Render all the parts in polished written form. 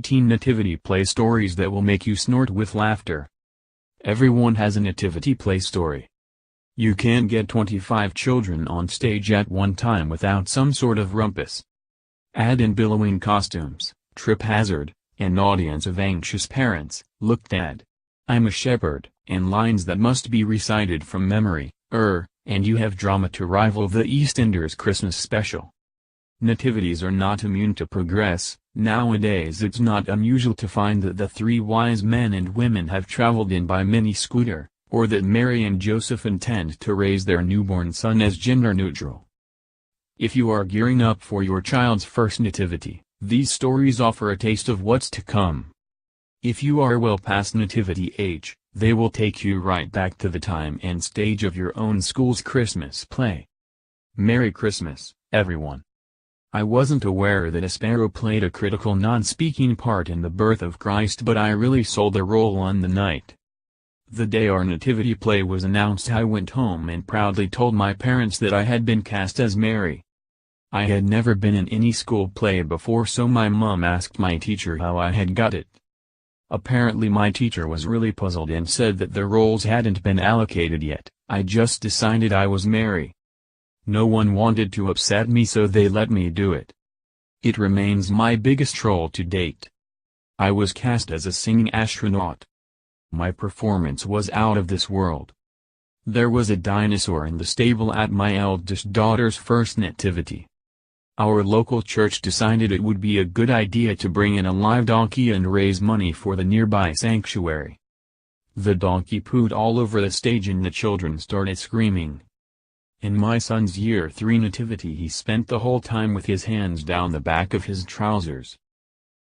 15 nativity play stories that will make you snort with laughter. Everyone has a nativity play story. You can't get 25 children on stage at one time without some sort of rumpus. Add in billowing costumes, trip hazard, an audience of anxious parents, look dad, I'm a shepherd, and lines that must be recited from memory, and you have drama to rival the EastEnders Christmas special. Nativities are not immune to progress. Nowadays it's not unusual to find that the three wise men and women have traveled in by mini-scooter, or that Mary and Joseph intend to raise their newborn son as gender-neutral. If you are gearing up for your child's first nativity, these stories offer a taste of what's to come. If you are well past nativity age, they will take you right back to the time and stage of your own school's Christmas play. Merry Christmas, everyone. I wasn't aware that a sparrow played a critical non-speaking part in the birth of Christ, but I really sold the role on the night. The day our nativity play was announced, I went home and proudly told my parents that I had been cast as Mary. I had never been in any school play before, so my mom asked my teacher how I had got it. Apparently my teacher was really puzzled and said that the roles hadn't been allocated yet. I just decided I was Mary. No one wanted to upset me, so they let me do it. It remains my biggest role to date. I was cast as a singing astronaut. My performance was out of this world. There was a dinosaur in the stable at my eldest daughter's first nativity. Our local church decided it would be a good idea to bring in a live donkey and raise money for the nearby sanctuary. The donkey pooed all over the stage and the children started screaming. In my son's year 3 nativity, he spent the whole time with his hands down the back of his trousers.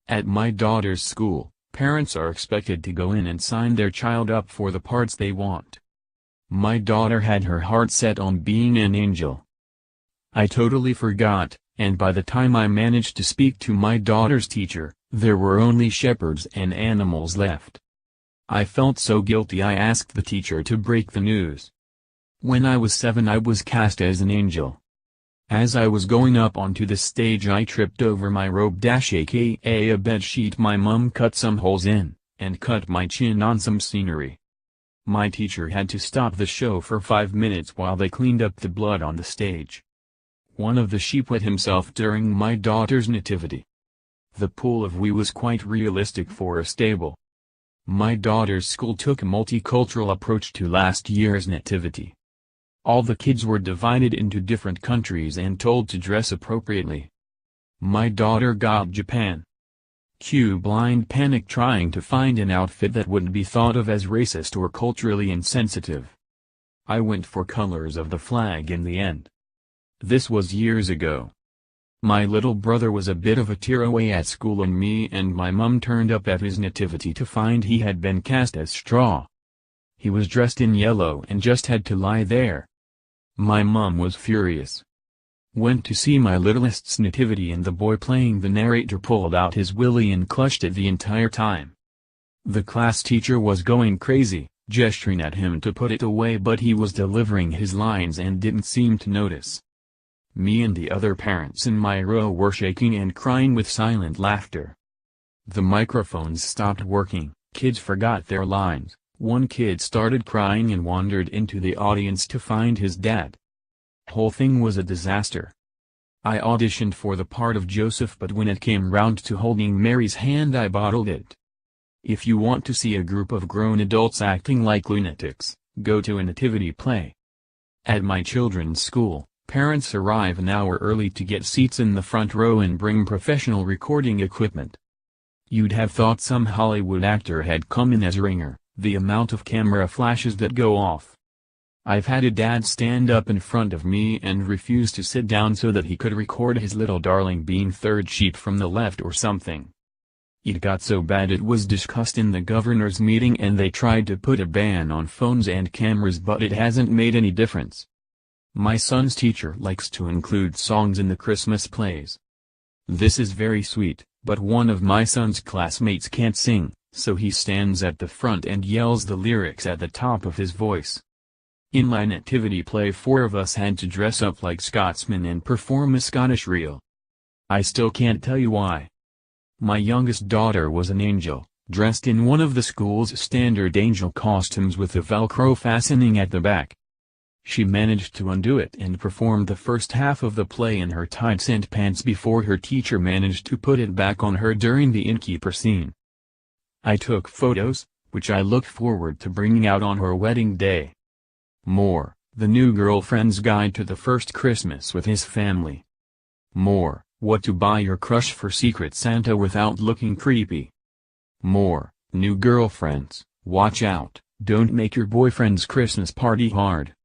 At my daughter's school, parents are expected to go in and sign their child up for the parts they want. My daughter had her heart set on being an angel. I totally forgot, and by the time I managed to speak to my daughter's teacher, there were only shepherds and animals left. I felt so guilty. I asked the teacher to break the news. When I was 7, I was cast as an angel. As I was going up onto the stage, I tripped over my robe, aka a bed sheet my mom cut some holes in, and cut my chin on some scenery. My teacher had to stop the show for 5 minutes while they cleaned up the blood on the stage. One of the sheep wet himself during my daughter's nativity. The pool of wee was quite realistic for a stable. My daughter's school took a multicultural approach to last year's nativity. All the kids were divided into different countries and told to dress appropriately. My daughter got Japan. Cue blind panic trying to find an outfit that wouldn't be thought of as racist or culturally insensitive. I went for colors of the flag in the end. This was years ago. My little brother was a bit of a tearaway at school, and me and my mum turned up at his nativity to find he had been cast as straw. He was dressed in yellow and just had to lie there. My mum was furious. Went to see my littlest's nativity, and the boy playing the narrator pulled out his willy and clutched it the entire time. The class teacher was going crazy, gesturing at him to put it away, but he was delivering his lines and didn't seem to notice. Me and the other parents in my row were shaking and crying with silent laughter. The microphones stopped working, kids forgot their lines. One kid started crying and wandered into the audience to find his dad. Whole thing was a disaster. I auditioned for the part of Joseph, but when it came round to holding Mary's hand, I bottled it. If you want to see a group of grown adults acting like lunatics, go to a nativity play. At my children's school, parents arrive an hour early to get seats in the front row and bring professional recording equipment. You'd have thought some Hollywood actor had come in as a ringer. The amount of camera flashes that go off. I've had a dad stand up in front of me and refuse to sit down so that he could record his little darling being third sheep from the left or something. It got so bad it was discussed in the governor's meeting, and they tried to put a ban on phones and cameras, but it hasn't made any difference. My son's teacher likes to include songs in the Christmas plays. This is very sweet, but one of my son's classmates can't sing. So he stands at the front and yells the lyrics at the top of his voice. In my nativity play, 4 of us had to dress up like Scotsmen and perform a Scottish reel. I still can't tell you why. My youngest daughter was an angel, dressed in one of the school's standard angel costumes with a Velcro fastening at the back. She managed to undo it and performed the first half of the play in her tights and pants before her teacher managed to put it back on her during the innkeeper scene. I took photos, which I look forward to bringing out on her wedding day. More, the new girlfriend's guide to the first Christmas with his family. More, what to buy your crush for Secret Santa without looking creepy. More, new girlfriends, watch out, don't make your boyfriend's Christmas party hard.